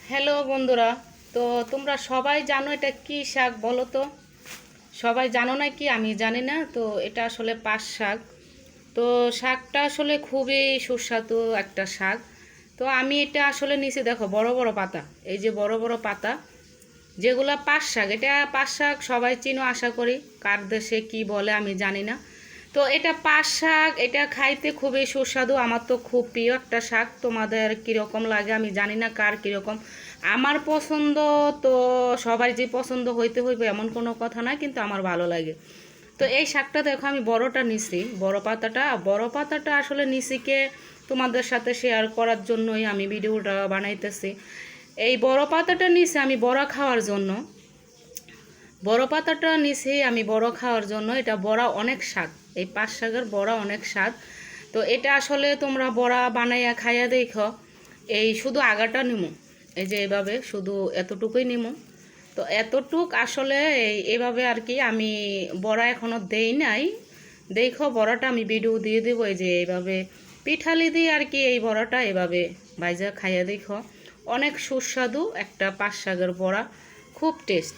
Hello বন্ধুরা। তো তোমরা সবাই জানো এটা কি শাক বলো তো? সবাই জানো না কি? আমি জানি না। তো এটা আসলে পাট শাক। তো শাকটা আসলে খুবই সুস্বাদু একটা শাক। তো আমি এটা আসলে নিচে দেখো বড় বড় পাতা, এই যে বড় বড় পাতা যেগুলা পাট শাক, এটা পাট শাক সবাই চিনো আশা করি। কার দেশে কি বলে আমি জানি না। তো এটা পাট শাক, এটা খাইতে খুবই সুস্বাদু। আমার তো খুব প্রিয় একটা শাক। তোমাদের কীরকম লাগে আমি জানি না, কার কীরকম। আমার পছন্দ তো সবার যে পছন্দ হইতে হইবে এমন কোনো কথা না, কিন্তু আমার ভালো লাগে। তো এই শাকটা দেখো আমি বড়টা নিছি, বড় পাতাটা আসলে নিচিকে তোমাদের সাথে শেয়ার করার জন্যই আমি ভিডিওটা বানাইতেছি। এই বড় পাতাটা নিছি আমি বড়া খাওয়ার জন্য। বড় পাতাটা নিছি আমি বড় খাওয়ার জন্য। এটা বড়া অনেক স্বাদ, এই পাট শাকের বড়া অনেক স্বাদ। তো এটা আসলে তোমরা বড়া বানাইয়া খাইয়া দেখো। এই শুধু আগাটা নিমু, এই যে এভাবে শুধু এতটুকুই নিমু। তো এতটুক আসলে এইভাবে আর কি আমি বড়া এখনও দেই নাই। দেখো বড়াটা আমি ভিডিও দিয়ে দেবো। এই যে এইভাবে পিঠালি দিয়ে আর কি এই বড়াটা এভাবে ভাইজা খাইয়া দেখো। অনেক সুস্বাদু একটা পাট শাকের বড়া, খুব টেস্ট।